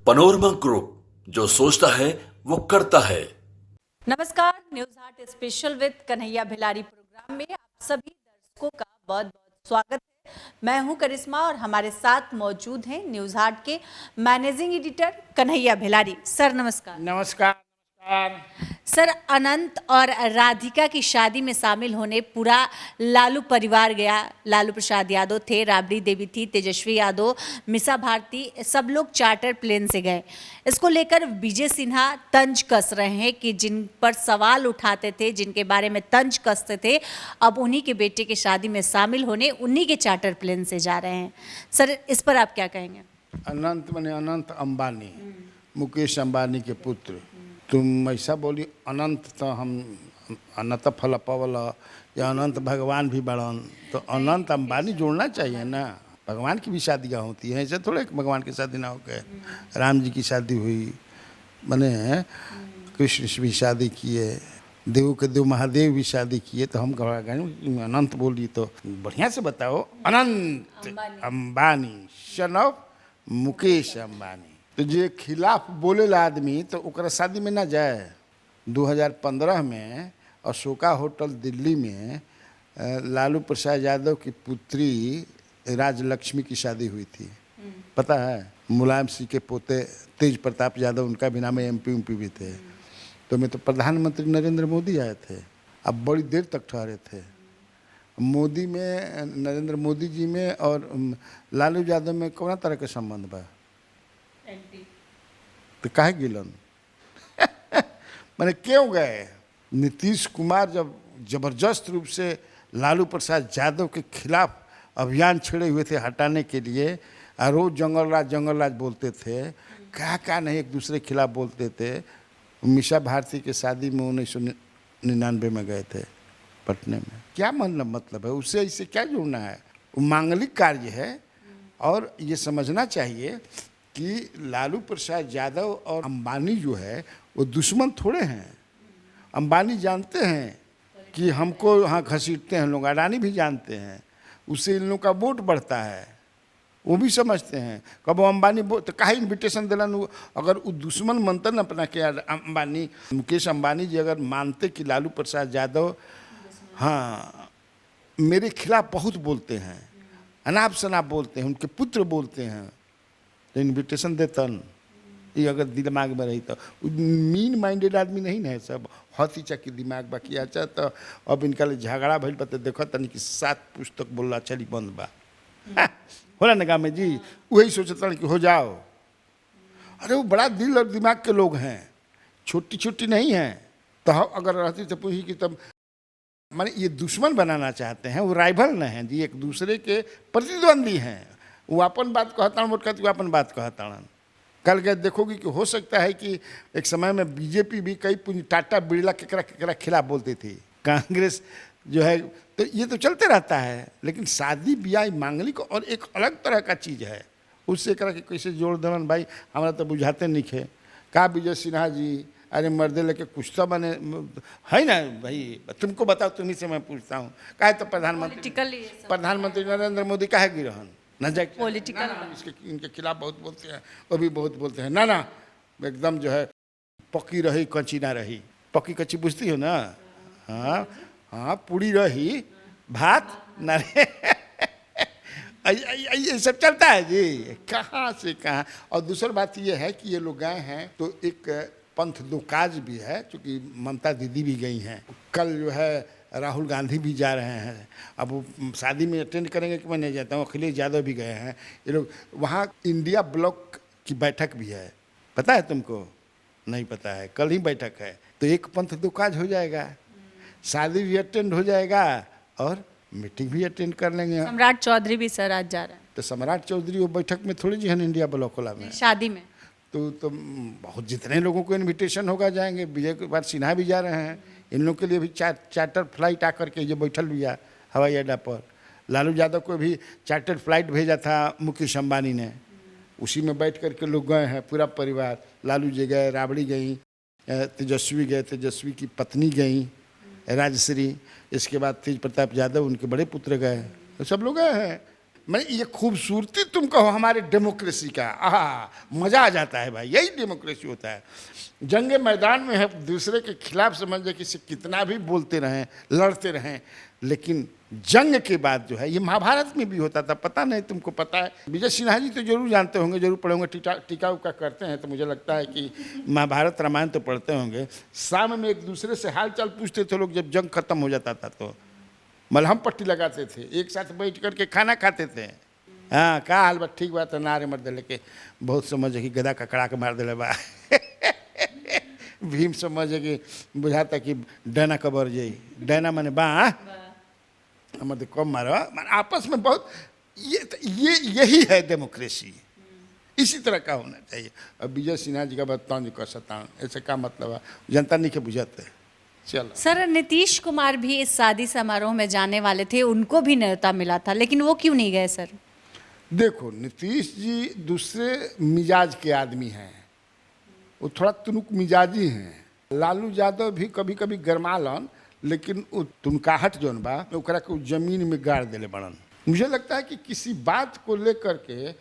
Panorama group, जो सोचता है वो करता है। नमस्कार, news Haat special with Kanhaiya Bhilari programme में आप सभी दर्शकों का बहुत बहुत स्वागत है। मैं हूं करिश्मा और हमारे साथ मौजूद हैं न्यूज हाट के मैनेजिंग एडिटर कन्हैया भिलारी। सर नमस्कार। नमस्कार। सर, अनंत और राधिका की शादी में शामिल होने पूरा लालू परिवार गया। लालू प्रसाद यादव थे, राबड़ी देवी थी, तेजस्वी यादव, मिसा भारती, सब लोग चार्टर प्लेन से गए। इसको लेकर विजय सिन्हा तंज कस रहे हैं कि जिन पर सवाल उठाते थे, जिनके बारे में तंज कसते थे, अब उन्हीं के बेटे की शादी में शामिल होने उन्हीं के चार्टर प्लेन से जा रहे हैं। सर, इस पर आप क्या कहेंगे? अनंत माने अनंत अंबानी, मुकेश अंबानी के पुत्र। तुम ऐसा बोली अनंत, तो हम अनंत फल पवल या अनंत भगवान भी बढ़न, तो अनंत अंबानी जोड़ना चाहिए ना। भगवान की भी शादियाँ होती हैं, ऐसे थोड़े भगवान की शादी ना हो गए। राम जी की शादी हुई, मैंने कृष्ण से भी शादी किए, देव के देव महादेव भी शादी किए, तो हम कहें अनंत बोली तो बढ़िया से बताओ। Anant Ambani son of Mukesh Ambani. तो जे खिलाफ बोलेला आदमी तो ओकरा शादी में ना जाए। 2015 में अशोका होटल दिल्ली में लालू प्रसाद यादव की पुत्री राजलक्ष्मी की शादी हुई थी। पता है, मुलायम सिंह के पोते तेज प्रताप यादव, उनका भी नाम एमपी भी थे। तो मैं तो प्रधानमंत्री नरेंद्र मोदी आए थे, अब बड़ी देर तक ठहरे थे। मोदी में, नरेंद्र मोदी जी में और लालू यादव में कौन तरह के संबंध बा? तो काहे गिलन मैंने क्यों गए? नीतीश कुमार जब जबरदस्त रूप से लालू प्रसाद यादव के खिलाफ अभियान छेड़े हुए थे हटाने के लिए, और रोज जंगल राज बोलते थे, क्या नहीं एक दूसरे के खिलाफ बोलते थे। मिसा भारती के शादी में 1999 में गए थे पटने में। क्या मतलब है उससे? इससे क्या जोड़ना है? वो मांगलिक कार्य है। और ये समझना चाहिए कि लालू प्रसाद यादव और अंबानी जो है वो दुश्मन थोड़े हैं। अंबानी जानते हैं कि हमको यहाँ घसीटते हैं लोग, अडानी भी जानते हैं, उससे इन लोगों का वोट बढ़ता है, वो भी समझते हैं। कब वो अंबानी तो काहे इन्विटेशन दिलन? अगर वो दुश्मन मनतन अपना के अंबानी, मुकेश अंबानी जी अगर मानते कि लालू प्रसाद यादव हाँ मेरे खिलाफ बहुत बोलते हैं, अनाप शनाप बोलते हैं, उनके पुत्र बोलते हैं, तो इन्विटेशन देतन। ये अगर दिमाग में रही तो मीन माइंडेड आदमी नहीं ना है, सब हथी चक्की दिमाग बाकी। अच्छा, तो अब इनका झगड़ा भइल पते देखो तनी कि 7 पुस्तक बोलला चली बंद बा होला ना में जी, वही सोचता कि हो जाओ। अरे वो बड़ा दिल और दिमाग के लोग हैं, छोटी छोटी नहीं हैं। तो अगर रहती तो पूछी कि तब माने ये दुश्मन बनाना चाहते हैं, वो राइवल न हैं जी, एक दूसरे के प्रतिद्वंदी हैं। वो अपन बात कहता वोट कहती, अपन बात कहता। कल के देखोगी कि हो सकता है कि एक समय में बीजेपी भी कई टाटा बिरला केकरा खिलाफ बोलती थी, कांग्रेस जो है। तो ये तो चलते रहता है। लेकिन शादी ब्याह मांगलिक और एक अलग तरह का चीज़ है, उससे करा कि कैसे जोड़ देवन भाई हमारा तो बुझाते नहीं है। का विजय सिन्हा जी, अरे मर्दे लेके कुछ तो बने है ना भाई, तुमको बताओ, तुम्ही से मैं पूछता हूँ, काहे तो प्रधानमंत्री नरेंद्र मोदी काहे गिरहन न जाए पॉलिटिकल, इनके खिलाफ बहुत बोलते हैं, वो भी बहुत बोलते हैं। ना एकदम जो है पक्की रही कच्ची ना रही। पक्की कच्ची बुझती हो ना? हाँ हाँ, पूरी रही भात ना ये सब चलता है जी, कहाँ से कहाँ। और दूसरी बात ये है कि ये लोग गए हैं तो एक पंथ दो काज भी है, क्योंकि ममता दीदी भी गई हैं, कल जो है राहुल गांधी भी जा रहे हैं। अब वो शादी में अटेंड करेंगे कि मैं नहीं जाता हूँ। अखिलेश यादव भी गए हैं। ये लोग वहाँ इंडिया ब्लॉक की बैठक भी है, पता है तुमको? नहीं पता है, कल ही बैठक है। तो एक पंथ दो काज हो जाएगा, शादी भी अटेंड हो जाएगा और मीटिंग भी अटेंड कर लेंगे। सम्राट चौधरी भी सर आज जा रहे हैं। तो सम्राट चौधरी वो बैठक में थोड़ी जी है इंडिया ब्लॉक वाला में, शादी में। तो बहुत जितने लोगों को इनविटेशन होगा जाएंगे। विजय कुमार सिन्हा भी जा रहे हैं। इन लोगों के लिए भी चार्टर फ्लाइट आकर के ये बैठल हुआ हवाई अड्डा पर। लालू यादव को भी चार्टर फ्लाइट भेजा था मुकेश अंबानी ने, उसी में बैठ कर के लोग गए हैं पूरा परिवार। लालू जी गए, राबड़ी गई, तेजस्वी गए, तेजस्वी की पत्नी गई राजश्री, इसके बाद तेज प्रताप यादव उनके बड़े पुत्र गए, तो सब लोग गए हैं। मैं ये खूबसूरती तुम कहो हमारे डेमोक्रेसी का, मज़ा आ जाता है भाई, यही डेमोक्रेसी होता है। जंग मैदान में है दूसरे के खिलाफ समझे किसी कितना भी बोलते रहें, लड़ते रहें, लेकिन जंग के बाद जो है, ये महाभारत में भी होता था, पता नहीं तुमको पता है? विजय सिन्हा जी तो जरूर जानते होंगे, जरूर पढ़े होंगे, टीका उका करते हैं, तो मुझे लगता है कि महाभारत रामायण तो पढ़ते होंगे। शाम में एक दूसरे से हाल चाल पूछते थे लोग, जब जंग खत्म हो जाता था तो मलहम पट्टी लगाते थे, एक साथ बैठ करके खाना खाते थे। हाँ, का हाल बा, ठीक बात है, नारे मर दिले के बहुत समझे कि गदा ककड़ा के मार दिले बा भीम समझे कि बुझाता कि डैना कबर जाई, डैना माने बा हमारे कम मारो, आपस में बहुत यही है डेमोक्रेसी, इसी तरह का होना चाहिए। अब विजय सिन्हा जी का बात तौन कर सकता हूँ, ऐसे का मतलब है, जनता नहीं के बुझाते। चलो सर, नीतीश कुमार भी इस शादी समारोह में जाने वाले थे, उनको भी न्योता मिला था, लेकिन वो क्यों नहीं गए सर? देखो, नीतीश जी दूसरे मिजाज के आदमी हैं, वो थोड़ा तुनुक मिजाजी हैं। लालू यादव भी कभी कभी गरमालन, लेकिन वो तुनकाहट जौन बा ओकरा के जमीन में गाड़ देले बड़न। मुझे लगता है कि किसी बात को लेकर के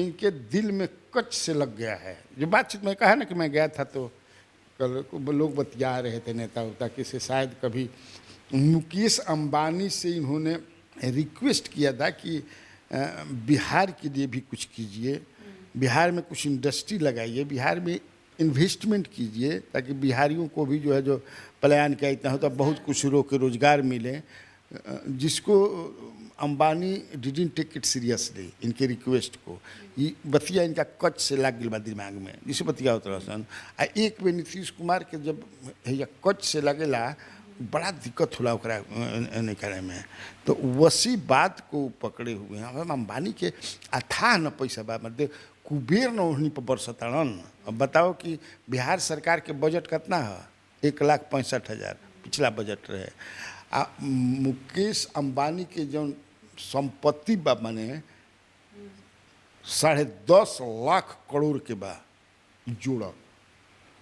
इनके दिल में कच से लग गया है। जो बातचीत में कहा ना कि मैं गया था तो कल लोग बतिया रहे थे नेता उता कि से शायद कभी मुकेश अंबानी से इन्होंने रिक्वेस्ट किया था कि बिहार के लिए भी कुछ कीजिए, बिहार में कुछ इंडस्ट्री लगाइए, बिहार में इन्वेस्टमेंट कीजिए, ताकि बिहारियों को भी जो है जो पलायन का इतना होता बहुत कुछ रोजगार मिले, जिसको Ambani didn't take it seriously, इनके रिक्वेस्ट को। ये बतिया इनका कच से लग गया दिमाग में, जिसे बतिया होता सन। आ एक बेर नीतीश कुमार के जब कच से लगेला बड़ा दिक्कत होला ओकरा निकाले में, तो वसी बात को पकड़े हुए हैं। हम अंबानी के अथाह न पैसा बा, मतलब कुबेर न ओढ़नी पर बरसताड़न। अब बताओ कि बिहार सरकार के बजट कितना है? 1,65,000 पिछला बजट रहे। आ मुकेश अंबानी के जो संपत्ति बा माने 10.5 लाख करोड़ के बा जोड़।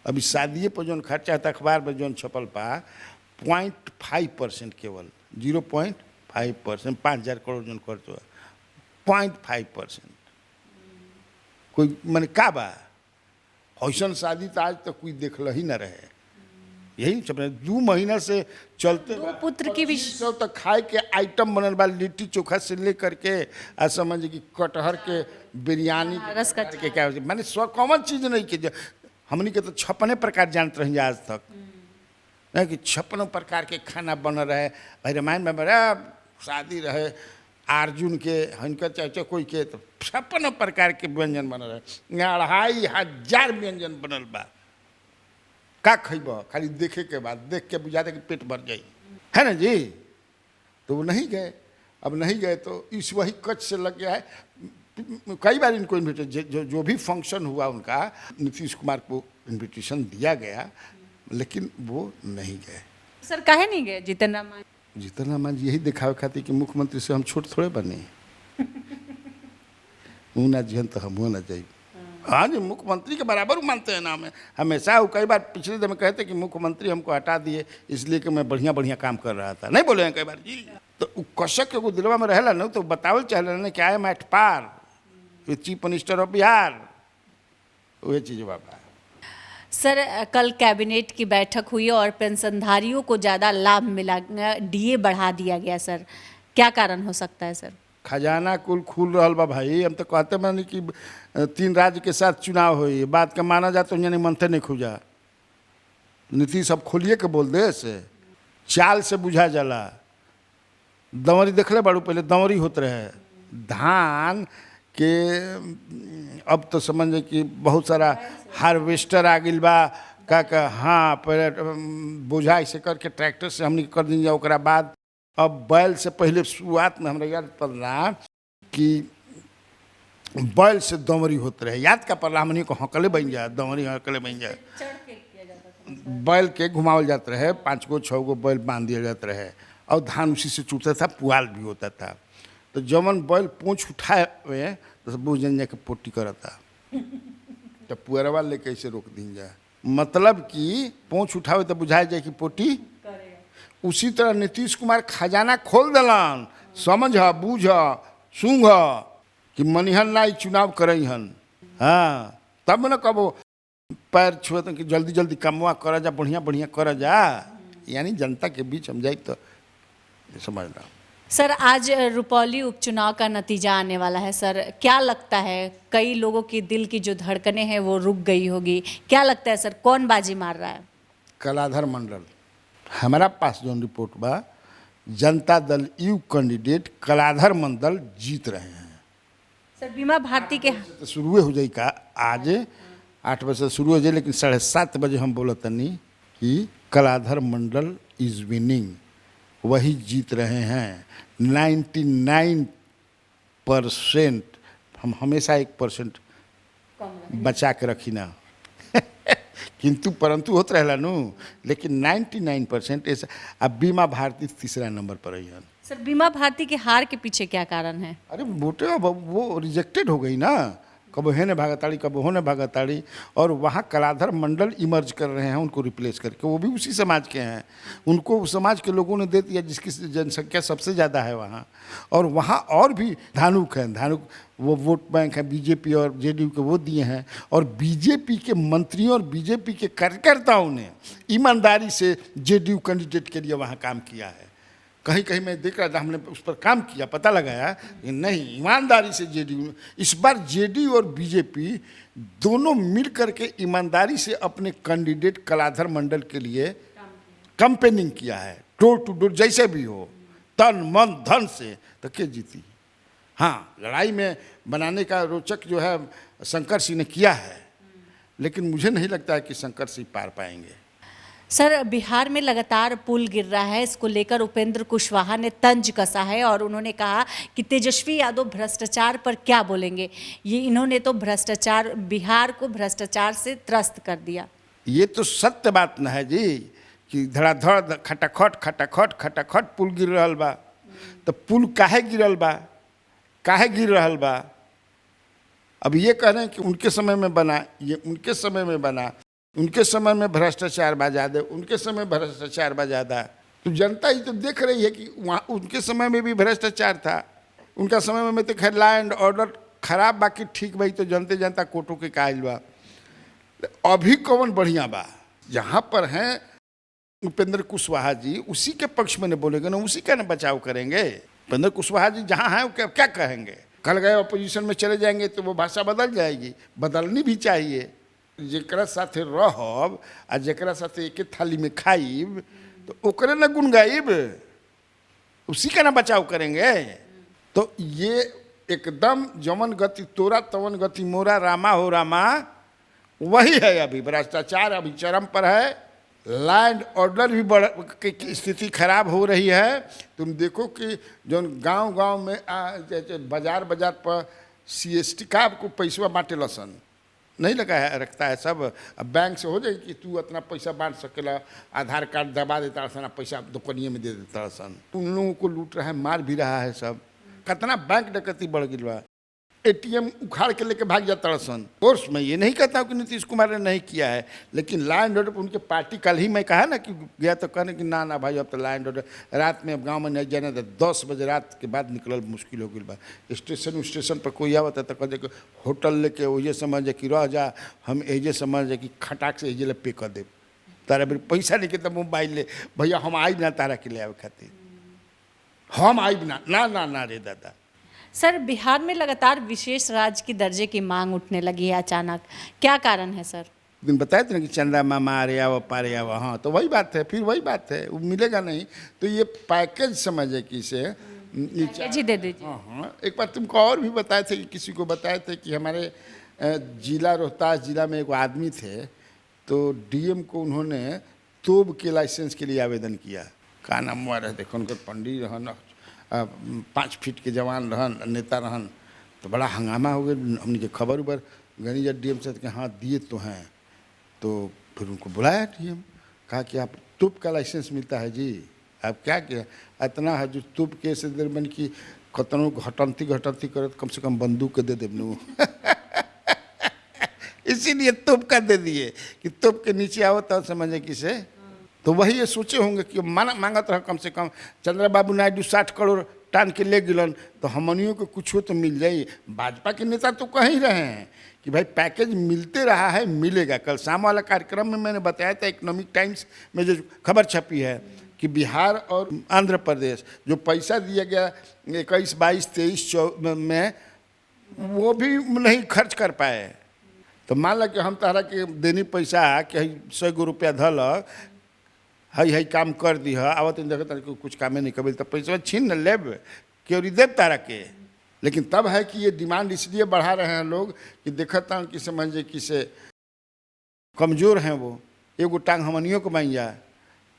अभी शादिये पर जो खर्चा था अखबार में जो छपल पा 0.5% केवल, 0.5%, 5,000 करोड़ जो खर्च हुआ 0.5%। कोई मैंने का बा ऐसा शादी तो आज तक कोई देखल ही न रहे। यही छपने 2 महीना से चलते दो पुत्र की भी सब तक खाए के आइटम बनल बा, लिट्टी चोखा से लेकर के आ समझ कि कटहर के बिरयानी के क्या माने सौ कॉमन चीज नहीं के। हमनी के तो 56 प्रकार जानते रही आज तक, नहीं कि 56 प्रकार के खाना बन रहे। भाई रामायण में बड़ा शादी रहे अर्जुन के, हनकर चाचा कोई के, तो 56 प्रकार के व्यंजन बन रहे, 2,500 व्यंजन बनल बा। का खैब खाली देखे के बाद, देख के बुझा दे कि पेट भर जाई, है ना जी। तो वो नहीं गए, अब नहीं गए तो इस वही कच से लग गया है। कई बार इनको इन्विटेशन जो भी फंक्शन हुआ उनका, नीतीश कुमार को इन्विटेशन दिया गया, लेकिन वो नहीं गए। सर काहे नहीं गए? जीतन राम मांझी यही दिखावे खातिर कि मुख्यमंत्री से हम छोट थोड़े बने वो ना जिहन तो हम ना जाइए। हाँ जी, मुख्यमंत्री के बराबर मानते हैं ना हमें हमेशा। वो कई बार पिछले दिन में कहते कि मुख्यमंत्री हमको हटा दिए इसलिए कि मैं बढ़िया बढ़िया काम कर रहा था, नहीं बोले हैं कई बार जी। तो कशक के दिलवा में रहेला ना, तो बतावल चाहे क्या है मैं पार चीफ मिनिस्टर ऑफ बिहार, वही चीज़ बाबा। सर कल कैबिनेट की बैठक हुई और पेंशनधारियों को ज़्यादा लाभ मिला, डीए बढ़ा दिया गया। सर क्या कारण हो सकता है? सर खजाना कुल खुल रहा बा भाई। हम तो कहते मानी कि 3 राज्य के साथ चुनाव हो, ये बात का माना जाए तो यानी मनते नहीं खुजा। नीतीश अब खोलिए के बोल दे से चाल से बुझा जाला। दंवरी देखले बाड़ू, पहले दंवरी होते रहे धान के, अब तो समझे कि बहुत सारा हार्वेस्टर आ गई बा का। हाँ, पहले बोझा ऐसे करके ट्रैक्टर से हमने कर दी, ओकरा बाद अब बैल से पहले शुरुआत में हमरा याद पड़ रहा कि बैल से दंवरी होते रहे, याद का पड़ रहा हमने को हकले बन जाए, दंवरी हकले बन जाए। बैल के घुमावल जाते रहे, 5 गो 6 गो बैल बांध दिया जाते रहे और धान उसी से चूटता था, पुआल भी होता था। तो जमन बैल पूँछ उठाए हुए तो सब जन जाके पोटी करता, तो पुअरवा लेके कैसे रोक दी जाए। मतलब कि पूँछ उठावे तो बुझाए जाए कि पोटी। उसी तरह नीतीश कुमार खजाना खोल दिलन, समझ बूझ सूंघ कि मनिहन ना ई चुनाव करई हन। हाँ, तब न कबो पैर छुए कि जल्दी जल्दी कमवा कर जा, बढ़िया बढ़िया कर जा। यानी जनता के बीच हम जाए तो समझना। सर आज रुपौली उपचुनाव का नतीजा आने वाला है सर, क्या लगता है कई लोगों की दिल की जो धड़कनें हैं वो रुक गई होगी, क्या लगता है सर कौन बाजी मार रहा है? कलाधर मंडल। हमारा पास जो रिपोर्ट बा, जनता दल यू कैंडिडेट कलाधर मंडल जीत रहे हैं। सर बीमा भारती के तो शुरू हो जाए का, आज 8 बजे से शुरू हो जाए, लेकिन 7:30 बजे हम बोला तनी कि कलाधर मंडल इज विनिंग, वही जीत रहे हैं 99%। हम हमेशा 1% बचा के रखी ना किंतु परंतु होते रहला नु, लेकिन 99% ऐसा। अब बीमा भारती तीसरा नंबर पर आई है। सर बीमा भारती के हार के पीछे क्या कारण है? अरे वोटे वो रिजेक्टेड हो गई ना, कब हेने भागताड़ी कब होने भागताड़ी, और वहाँ कलाधर मंडल इमर्ज कर रहे हैं उनको रिप्लेस करके। वो भी उसी समाज के हैं, उनको उस समाज के लोगों ने दे दिया जिसकी जनसंख्या सबसे ज़्यादा है वहाँ। और वहाँ और भी धानुक हैं, धानुक वो वोट बैंक है बीजेपी और जेडीयू के, वो दिए हैं। और बीजेपी के मंत्रियों और बीजेपी के कार्यकर्ताओं ने ईमानदारी से जेडीयू कैंडिडेट के लिए वहाँ काम किया है। कहीं कहीं मैं देख रहा था, हमने उस पर काम किया, पता लगाया कि नहीं, ईमानदारी से जेडीयू, इस बार जेडीयू और बीजेपी दोनों मिल करके ईमानदारी से अपने कैंडिडेट कलाधर मंडल के लिए कैंपेनिंग किया है, डोर टू डोर, जैसे भी हो, तन मन धन से। तो क्या जीती? हाँ, लड़ाई में बनाने का रोचक जो है शंकर सिंह ने किया है, लेकिन मुझे नहीं लगता है कि शंकर सिंह पार पाएंगे। सर बिहार में लगातार पुल गिर रहा है, इसको लेकर उपेंद्र कुशवाहा ने तंज कसा है और उन्होंने कहा कि तेजस्वी यादव भ्रष्टाचार पर क्या बोलेंगे। ये इन्होंने तो भ्रष्टाचार, बिहार को भ्रष्टाचार से त्रस्त कर दिया। ये तो सत्य बात न है जी कि धड़ाधड़ खटाखट खटाखट खटाखट पुल गिर रहा बा। तो पुल काहे गिरल बा, काहे गिर रहा बा? अब ये कह रहे हैं कि उनके समय में बना, ये उनके समय में बना, उनके समय में भ्रष्टाचार बा ज़्यादा, उनके समय भ्रष्टाचार बा ज़्यादा। तो जनता ही तो देख रही है कि वहाँ उनके समय में भी भ्रष्टाचार था, उनका समय में तो खैर लॉ एंड ऑर्डर खराब, बाकी ठीक भाई, तो जनता कोटों के कायल बा। अभी कौन बढ़िया बा? जहाँ पर हैं उपेंद्र कुशवाहा जी, उसी के पक्ष में न बोलेंगे ना, उसी का न बचाव करेंगे। उपेंद्र कुशवाहा जी जहाँ हैं वो क्या कहेंगे? कल गए अपोजिशन में चले जाएंगे तो वो भाषा बदल जाएगी, बदलनी भी चाहिए। जेकरा साथे रहब आ जेकरा साथे एक थाली में खाइब तो ओकरे न गुण गाइब, उसी का न बचाव करेंगे। तो ये एकदम जमन गति तोरा तवन गति मोरा, रामा हो रामा, वही है। अभी भ्रष्टाचार अभी चरम पर है, लैंड ऑर्डर भी की स्थिति खराब हो रही है। तुम देखो कि जो गांव में बाजार पर CST का आपको पैसा बांटे लसन नहीं लगा है, रखता है सब। अब बैंक से हो जाए कि तू इतना पैसा बांट सकेला, आधार कार्ड दबा देता सन, पैसा दुकानिए में दे देता सन। उन लोगों को लूट रहा है, मार भी रहा है सब। कितना बैंक डकैती बढ़ गई बा, ATM उखाड़ के लेके भाग जाता सन। कोर्स मैं ये नहीं कहता हूँ कि नीतीश कुमार ने नहीं किया है, लेकिन लॉ एंड ऑर्डर उनके पार्टी, कल ही मैं कहा ना कि गया तो कहने कि ना भाई अब तो लॉ एंड ऑर्डर, रात में अब गाँव में नहीं जाने, 10 बजे रात के बाद निकलल मुश्किल हो गई बा। स्टेशन पर कोई आवत है तो कहते कि होटल लेके वही समझ कि रह जा, हम एजे समझ कि खटाक से एजे ले पे कर दे, तारा फिर पैसा नहीं के तो मोबाइल ले, भैया हम आई ना तारा के ले आवे खातिर, हम आई ना रे दादा। सर बिहार में लगातार विशेष राज्य की दर्जे की मांग उठने लगी है अचानक, क्या कारण है सर? दिन बताए थे ना कि चंदा मामा आ रहा पारे आवा, हाँ तो वही बात है, फिर वही बात है, वो मिलेगा नहीं। तो ये पैकेज समझे कि इसे जी दे दीजिए। हाँ, एक बार तुमको और भी बताए थे कि किसी को बताए थे कि हमारे जिला रोहतास जिला में एक आदमी थे, तो DM को उन्होंने तोप के लाइसेंस के लिए आवेदन किया। का नाम हुआ रहे, देखो उनका पंडित रहन, 5 फीट के जवान रहन, नेता रहन। तो बड़ा हंगामा हो गया, हमने के खबर उबर गनी जब DM से कि हाँ दिए तो हैं। तो फिर उनको बुलाया DM, कहा कि आप तोप का लाइसेंस मिलता है जी, आप क्या किया? इतना है जो तोप के से देर बन की कतनों घटंती करत, कम से कम बंदूक के दे देव इसीलिए तोप का दे दिए कि तोप के नीचे आओ तो समझे किसे। तो वही ये सोचे होंगे कि मांगत रहा कम से कम। चंद्रबाबू नायडू 60 करोड़ टान के ले गिलन तो हमनियों को कुछ हो तो मिल जाए। भाजपा के नेता तो कह ही रहे हैं कि भाई पैकेज मिलते रहा है, मिलेगा। कल शाम वाला कार्यक्रम में मैंने बताया था, इकोनॉमिक टाइम्स में जो खबर छपी है कि बिहार और आंध्र प्रदेश जो पैसा दिया गया 21, 22, 23 में, वो भी नहीं खर्च कर पाए। तो मान ला कि हम तारा के देनी पैसा कि 100 रुपया धल हई काम कर दी है, आवत देखता कुछ कामे नहीं कबिल, तो पैसा छीन न लेब क्यों देव तारा के। लेकिन तब है कि ये डिमांड इसलिए बढ़ा रहे हैं लोग कि देखता हूँ कि समझे कि से कमज़ोर हैं वो, एगो टांग हमनियों को बन जाए,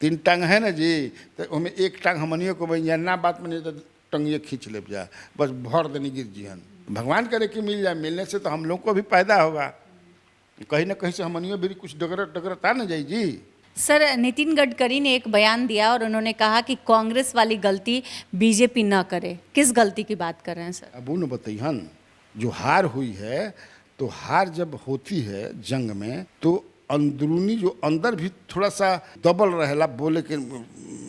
3 टांग है ना जी, तो उनमें 1 टांग हमनियों को बन जाए ना, बात में नहीं तो टंगिए खींच ले जाए, बस भर देनी गिर जीहन। भगवान करे कि मिल जाए, मिलने से तो हम लोग को भी फायदा होगा, कहीं ना कहीं से हमनियों भी कुछ डगरता ना जाए जी। सर, नितिन गडकरी ने एक बयान दिया और उन्होंने कहा कि कांग्रेस वाली गलती बीजेपी न करे। किस गलती की बात कर रहे हैं सर? अब न बताइहन, जो हार हुई है, तो हार जब होती है जंग में तो अंदरूनी जो अंदर भी थोड़ा सा दबल रहेला, बोले के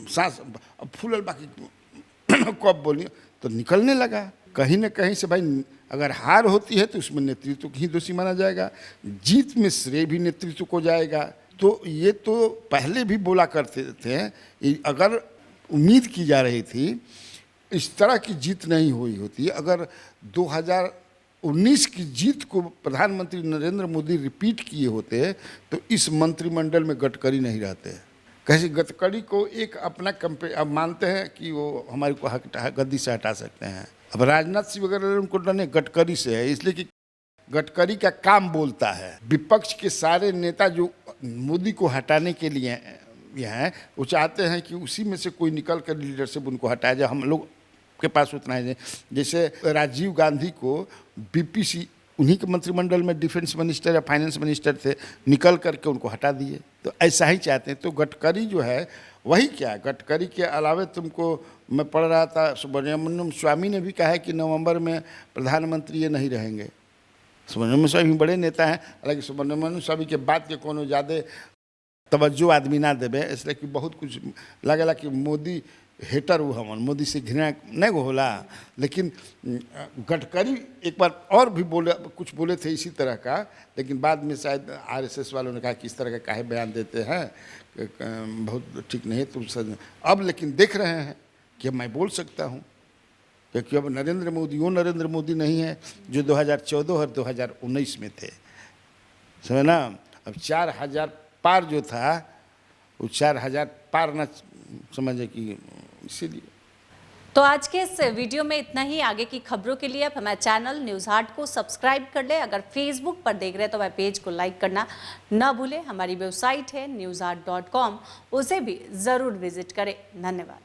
सांस फूलल बाकी कब बोली तो निकलने लगा। कहीं न कहीं से भाई अगर हार होती है तो उसमें नेतृत्व ही दोषी माना जाएगा, जीत में श्रेय भी नेतृत्व को जाएगा। तो ये तो पहले भी बोला करते थे, अगर उम्मीद की जा रही थी इस तरह की जीत नहीं हुई होती, अगर 2019 की जीत को प्रधानमंत्री नरेंद्र मोदी रिपीट किए होते तो इस मंत्रिमंडल में गडकरी नहीं रहते। कैसे गडकरी को एक अपना अब मानते हैं कि वो हमारे को गद्दी से हटा सकते हैं। अब राजनाथ सिंह वगैरह उनको डरने गडकरी से है, इसलिए कि गडकरी का काम बोलता है। विपक्ष के सारे नेता जो मोदी को हटाने के लिए हैं, वो चाहते हैं कि उसी में से कोई निकल कर लीडरशिप उनको हटाया जाए, हम लोग के पास उतना है। जैसे राजीव गांधी को बीपीसी, उन्हीं के मंत्रिमंडल में डिफेंस मिनिस्टर या फाइनेंस मिनिस्टर थे, निकल करके उनको हटा दिए। तो ऐसा ही चाहते हैं। तो गडकरी जो है वही क्या, गडकरी के अलावे तुमको मैं पढ़ रहा था, सुब्रमण्यम स्वामी ने भी कहा है कि नवंबर में प्रधानमंत्री ये नहीं रहेंगे। सुब्रमण्यम स्वामी बड़े नेता हैं, हालांकि सुब्रमण्यम स्वामी के बात के कोनो ज़्यादा तवज्जो आदमी ना देवे, इसलिए कि बहुत कुछ लगेला कि मोदी हेटर वो हमन, मोदी से घृणा नहीं होला। लेकिन गडकरी एक बार और भी कुछ बोले थे इसी तरह का, लेकिन बाद में शायद आरएसएस वालों ने कहा कि इस तरह का काहे बयान देते हैं, बहुत ठीक नहीं तुम सब। अब लेकिन देख रहे हैं कि मैं बोल सकता हूँ, क्योंकि अब नरेंद्र मोदी वो नरेंद्र मोदी नहीं है जो 2014 और 2019 में थे, समझ ना। अब 4000 पार जो था वो 4000 पार ना समझे कि इसीलिए। तो आज के इस वीडियो में इतना ही। आगे की खबरों के लिए आप हमारे चैनल न्यूज़ हाट को सब्सक्राइब कर ले। अगर फेसबुक पर देख रहे हैं तो हमारे पेज को लाइक करना ना भूलें। हमारी वेबसाइट है newsart.com, उसे भी ज़रूर विजिट करें। धन्यवाद।